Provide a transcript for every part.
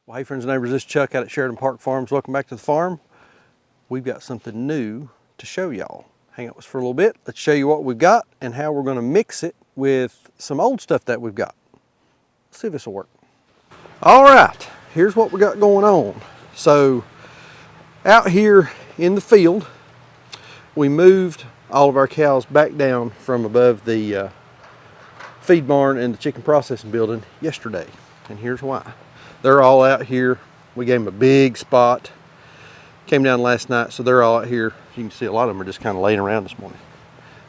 Well, hey friends and neighbors, this is Chuck out at Sheridan Park Farms. Welcome back to the farm. We've got something new to show y'all. Hang out with us for a little bit. Let's show you what we've got and how we're going to mix it with some old stuff that we've got. Let's see if this will work. All right, here's what we got going on. So out here in the field, we moved all of our cows back down from above the feed barn and the chicken processing building yesterday. And here's why. They're all out here. We gave them a big spot. Came down last night, so they're all out here. You can see a lot of them are just kind of laying around this morning.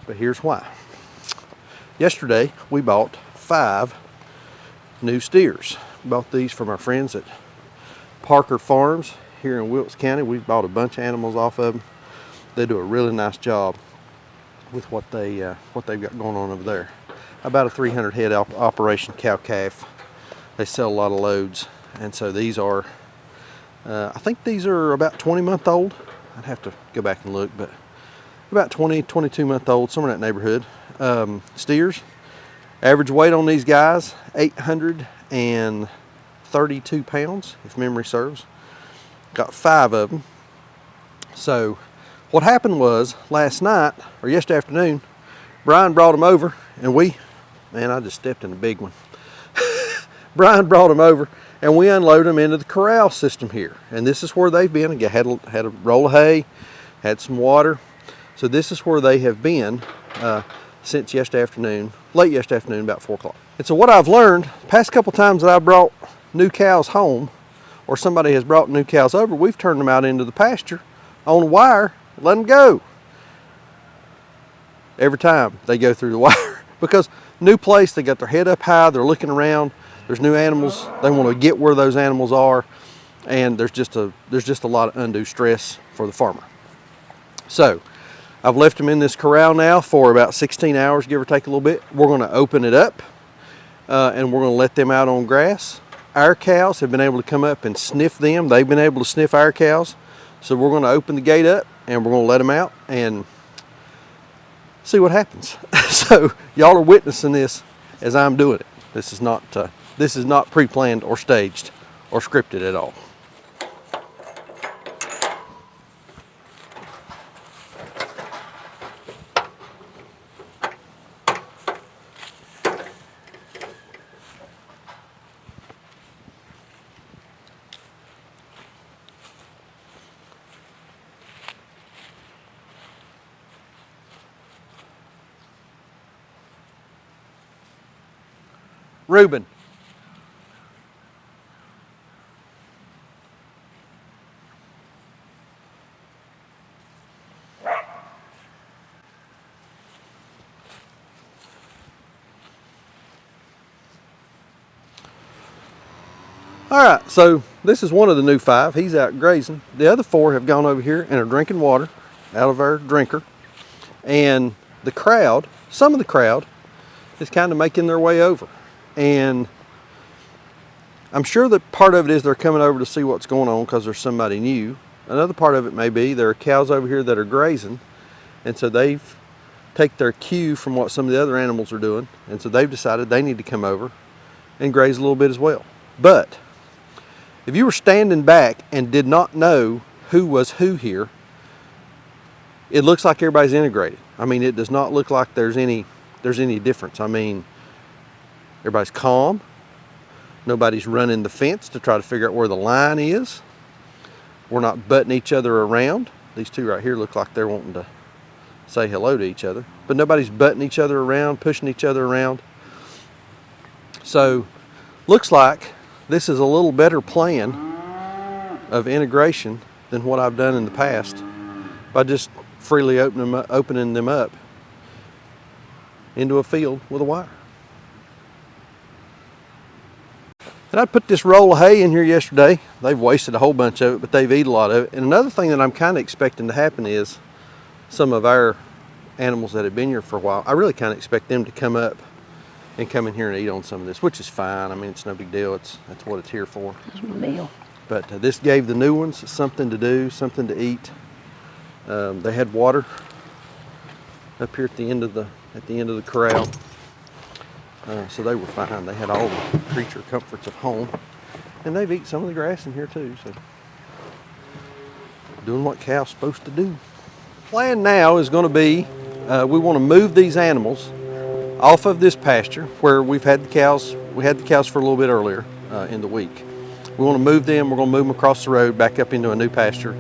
But here's why. Yesterday, we bought 5 new steers. We bought these from our friends at Parker Farms here in Wilkes County. We bought a bunch of animals off of them. They do a really nice job with what they've got going on over there. About a 300 head operation, cow-calf. They sell a lot of loads. And so these are, I think these are about 20-month-old. I'd have to go back and look, but about 22-month-old, somewhere in that neighborhood. Steers. Average weight on these guys, 832 pounds, if memory serves. Got 5 of them. So what happened was last night, or yesterday afternoon, Brian brought them over, and man, I just stepped in a big one. Brian brought them over, and we unloaded them into the corral system here. And this is where they've been. I had a roll of hay, had some water. So this is where they have been since yesterday afternoon, late yesterday afternoon, about 4 o'clock. And so what I've learned, the past couple times that I brought new cows home, or somebody has brought new cows over, we've turned them out into the pasture on a wire, let them go. Every time they go through the wire. Because new place, they got their head up high, they're looking around. There's new animals. They want to get where those animals are, and there's just a lot of undue stress for the farmer. So I've left them in this corral now for about 16 hours, give or take a little bit. We're going to open it up, and we're going to let them out on grass. Our cows have been able to come up and sniff them. They've been able to sniff our cows. So we're going to open the gate up, and we're going to let them out and see what happens. So y'all are witnessing this as I'm doing it. This is not pre-planned or staged or scripted at all. Reuben. All right, so this is one of the new 5. He's out grazing. The other 4 have gone over here and are drinking water out of our drinker. And the crowd, some of the crowd, is kind of making their way over. And I'm sure that part of it is they're coming over to see what's going on because there's somebody new. Another part of it may be there are cows over here that are grazing, and so they've taken their cue from what some of the other animals are doing, and so they've decided they need to come over and graze a little bit as well. But if you were standing back and did not know who was who here, it looks like everybody's integrated. I mean, it does not look like there's any difference. I mean, everybody's calm. Nobody's running the fence to try to figure out where the line is. We're not butting each other around. These 2 right here look like they're wanting to say hello to each other. But nobody's butting each other around, pushing each other around. So, looks like this is a little better plan of integration than what I've done in the past by just freely opening them up into a field with a wire. And I put this roll of hay in here yesterday. They've wasted a whole bunch of it, but they've eaten a lot of it. And another thing that I'm kind of expecting to happen is some of our animals that have been here for a while, I really kind of expect them to come up and come in here and eat on some of this, which is fine. I mean, it's no big deal. That's what it's here for. It's a meal. But this gave the new ones something to do, something to eat. They had water up here at the end of the corral. So they were fine. They had all the creature comforts of home. And they've eaten some of the grass in here too, so. Doing what cows supposed to do. Plan now is gonna be, we wanna move these animals off of this pasture where we've had the cows. We had the cows for a little bit earlier in the week. We want to move them. We're going to move them across the road back up into a new pasture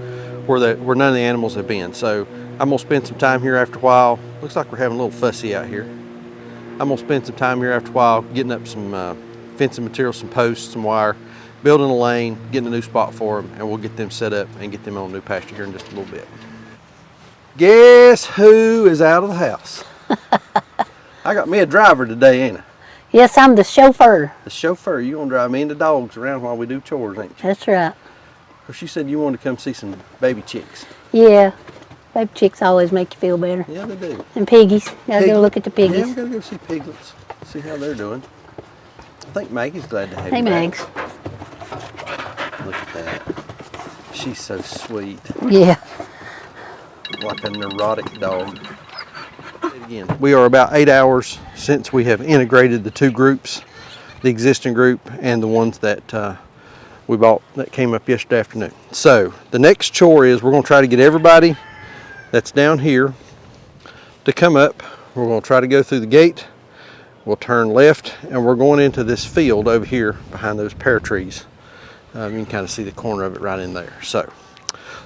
where none of the animals have been. So I'm going to spend some time here after a while. Looks like we're having a little fussy out here. I'm going to spend some time here after a while getting up some fencing material, some posts, some wire, building a lane, getting a new spot for them, and we'll get them set up and get them on a new pasture here in just a little bit. Guess who is out of the house? I got me a driver today, ain't I? Yes, I'm the chauffeur. The chauffeur. You gonna drive me and the dogs around while we do chores, ain't you? That's right. Well, she said you wanted to come see some baby chicks. Yeah, baby chicks always make you feel better. Yeah, they do. And piggies. Gotta go look at the piggies. Yeah, we gotta go see piglets. See how they're doing. I think Maggie's glad to have Hey, you Mags. back. Look at that. She's so sweet. Yeah. Like a neurotic dog. Again, we are about 8 hours since we have integrated the two groups, the existing group and the ones that we bought that came up yesterday afternoon. So the next chore is we're going to try to get everybody that's down here to come up. We're going to try to go through the gate. We'll turn left and we're going into this field over here behind those pear trees. You can kind of see the corner of it right in there. So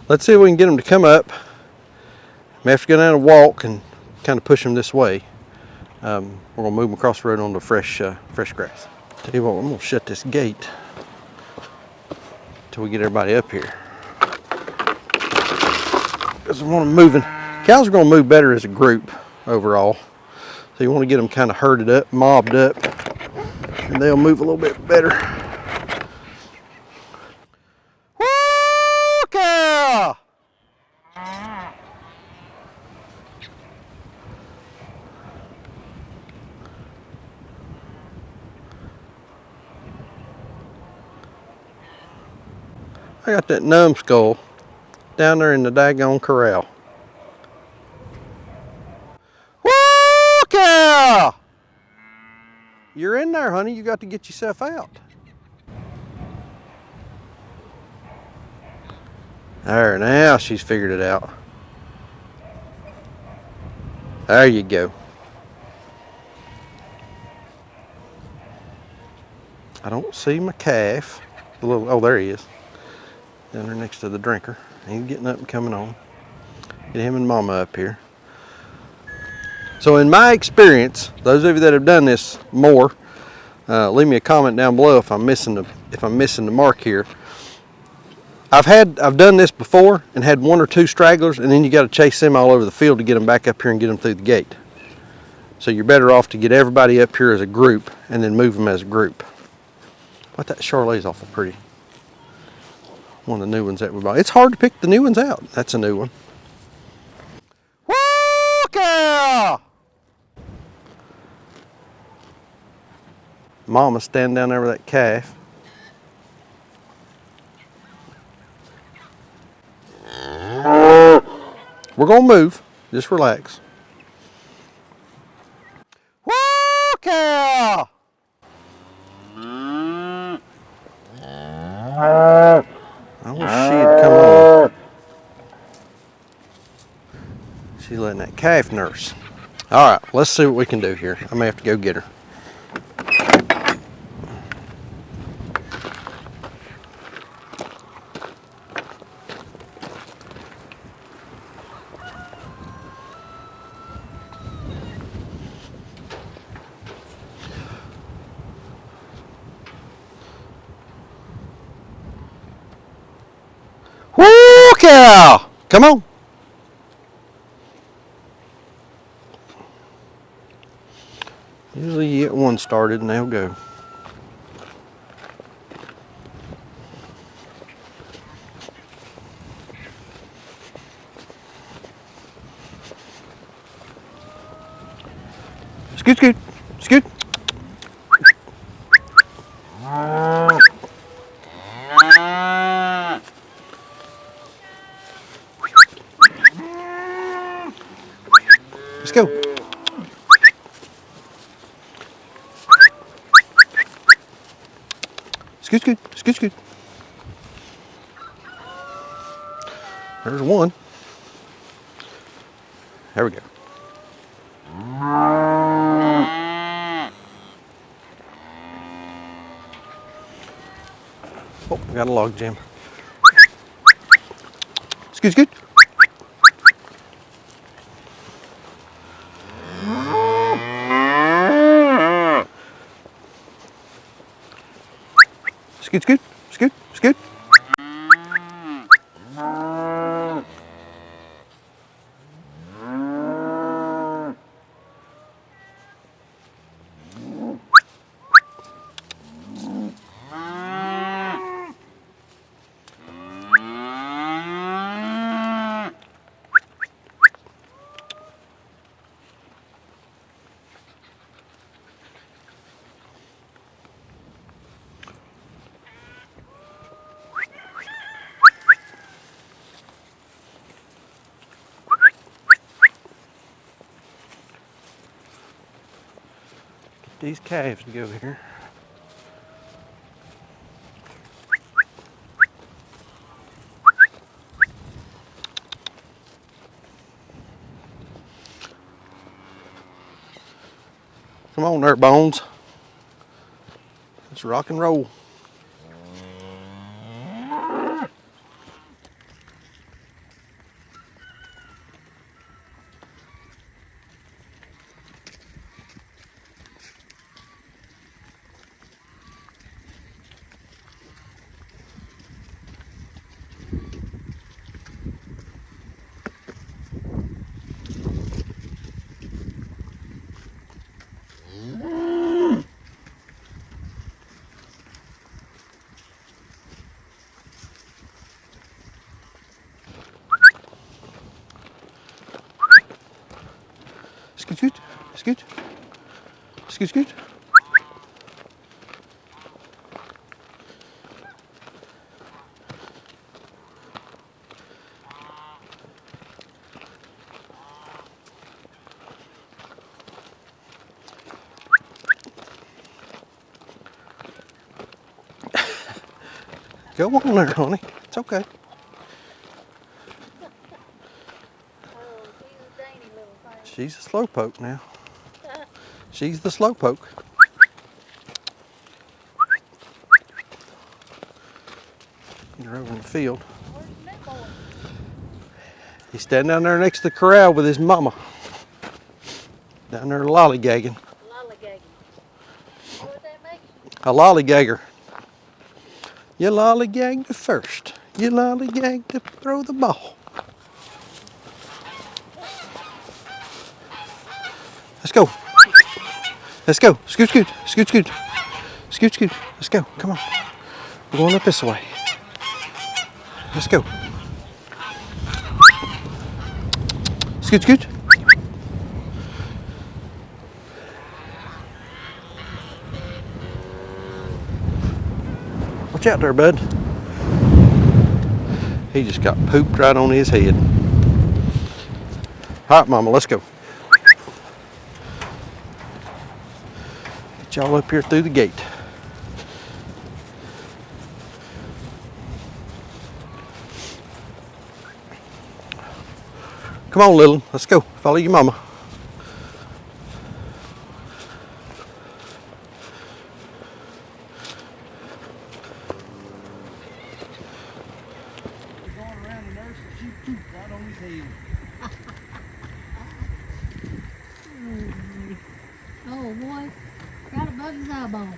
let's see if we can get them to come up. We have to go down and walk and kind of push them this way. We're gonna move them across the road onto fresh grass. Tell you what, I'm gonna shut this gate until we get everybody up here. Because we want them moving. Cows are gonna move better as a group overall. So you want to get them kind of herded up, mobbed up, and they'll move a little bit better. Woo, cow! I got that numbskull down there in the daggone corral. Woo, cow! You're in there, honey. You got to get yourself out. There, now she's figured it out. There you go. I don't see my calf. The little, oh, there he is. Down there next to the drinker. He's getting up and coming on. Get him and Mama up here. So in my experience, those of you that have done this more, leave me a comment down below if I'm missing the mark here. I've done this before and had one or two stragglers, and then you got to chase them all over the field to get them back up here and get them through the gate. So you're better off to get everybody up here as a group and then move them as a group. But that Charolai's awful pretty. One of the new ones that we bought. It's hard to pick the new ones out. That's a new one. Woo, cow! Mama's standing down there with that calf. We're gonna move. Just relax. Woo, cow! I wish she had come on. She's letting that calf nurse. All right, let's see what we can do here. I may have to go get her. Woo, cow! Come on. Usually you get one started and they'll go. Scoot, scoot, scoot. Let's go. Scoot, scoot, scoot, scoot. There's one. There we go. Oh, we got a log jam. Scoot, scoot. Scoot, scoot, scoot, scoot. These calves to go here. Come on there, Bones. Let's rock and roll. Scoot, scoot, scoot, scoot, scoot. Go on there, honey. It's okay. She's a slowpoke now. She's the slowpoke. Get her over in the field. He's standing down there next to the corral with his mama. Down there lollygagging. Lollygagging. What would that make? A lollygagger. You lollygagged the first. You lollygagged to throw the ball. Let's go. Let's go. Scoot, scoot, scoot, scoot. Scoot, scoot. Let's go. Come on. We're going up this way. Let's go. Scoot, scoot. Watch out there, bud. He just got pooped right on his head. All right, Mama, let's go. Get y'all up here through the gate. Come on, little. Let's go. Follow your mama. Oh boy, got a bug his eyeball.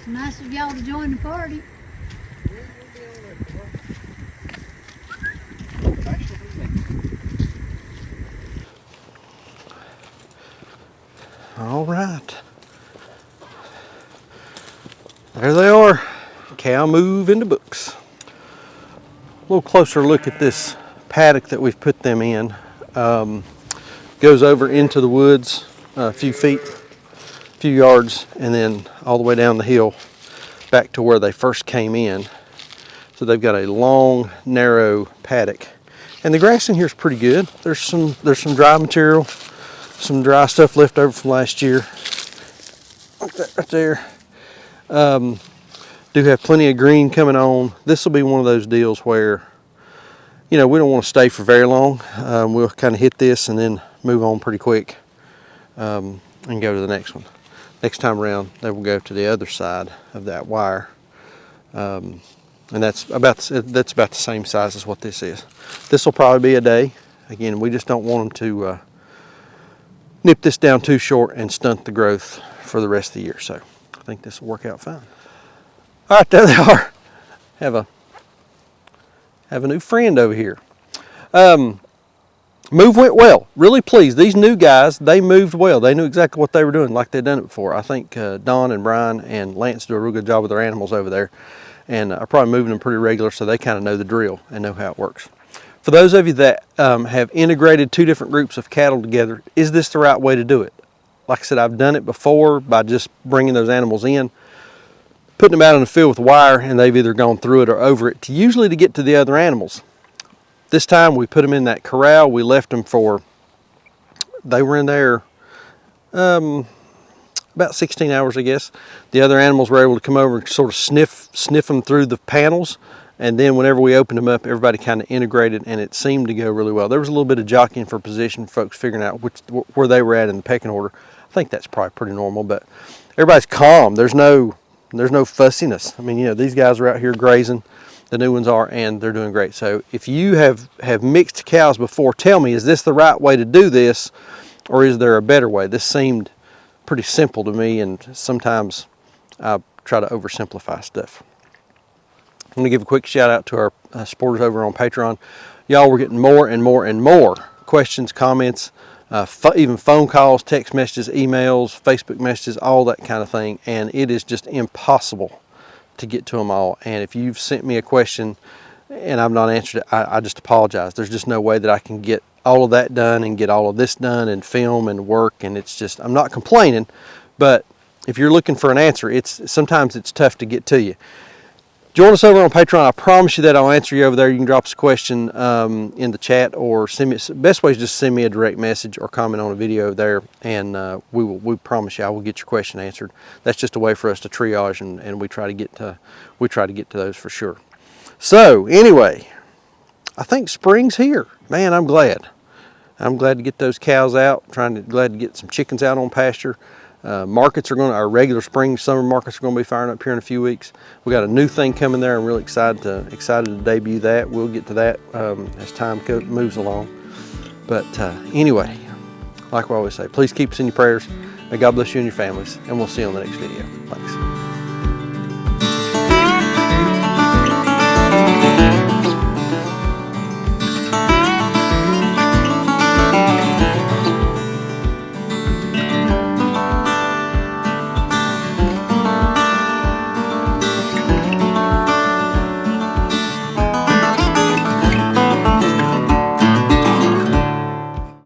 Nice of y'all to join the party. All right. There they are. Cow move in the books. A little closer look at this paddock that we've put them in. Goes over into the woods a few feet, a few yards, and then all the way down the hill back to where they first came in. So they've got a long, narrow paddock. And the grass in here is pretty good. There's some dry material, some dry stuff left over from last year. Like that right there. Do have plenty of green coming on. This will be one of those deals where, you know, we don't want to stay for very long. We'll kind of hit this and then move on pretty quick and go to the next one. Next time around, they will go to the other side of that wire. And that's about the same size as what this is. This will probably be a day. Again, we just don't want them to nip this down too short and stunt the growth for the rest of the year. So I think this will work out fine. All right, there they are. Have a new friend over here. Move went well. Really pleased. These new guys, they moved well. They knew exactly what they were doing, like they'd done it before. I think Don and Brian and Lance do a real good job with their animals over there, and are probably moving them pretty regular, so they kind of know the drill and know how it works. For those of you that have integrated two different groups of cattle together, is this the right way to do it? Like I said, I've done it before by just bringing those animals in, putting them out in the field with wire, and they've either gone through it or over it, usually to get to the other animals. This time we put them in that corral. We left them they were in there about 16 hours, I guess. The other animals were able to come over and sort of sniff them through the panels, and then whenever we opened them up, everybody kind of integrated, and it seemed to go really well. There was a little bit of jockeying for position, folks figuring out where they were at in the pecking order. I think that's probably pretty normal, but everybody's calm. There's no fussiness. I mean, you know, these guys are out here grazing, the new ones are, and they're doing great. So if you have mixed cows before, tell me, is this the right way to do this, or is there a better way? This seemed pretty simple to me, and sometimes I try to oversimplify stuff. I'm going to give a quick shout out to our supporters over on Patreon. Y'all, we're getting more and more and more questions, comments, even phone calls, text messages, emails, Facebook messages, all that kind of thing, and it is just impossible to get to them all. And if you've sent me a question and I've not answered it, I just apologize. There's just no way that I can get all of that done and get all of this done and film and work, and it's just, I'm not complaining, but if you're looking for an answer, sometimes it's tough to get to you. Join us over on Patreon. I promise you that I'll answer you over there. You can drop us a question in the chat, or send me. Best way is just send me a direct message or comment on a video there, and we promise you I will get your question answered. That's just a way for us to triage, and we try to get to those for sure. So anyway, I think spring's here. Man, I'm glad. I'm glad to get those cows out. Glad to get some chickens out on pasture. Markets are our regular spring, summer markets are going to be firing up here in a few weeks. We got a new thing coming there. I'm really excited to debut that. We'll get to that as time moves along. But anyway, like we always say, please keep us in your prayers. May God bless you and your families, and we'll see you on the next video. Thanks.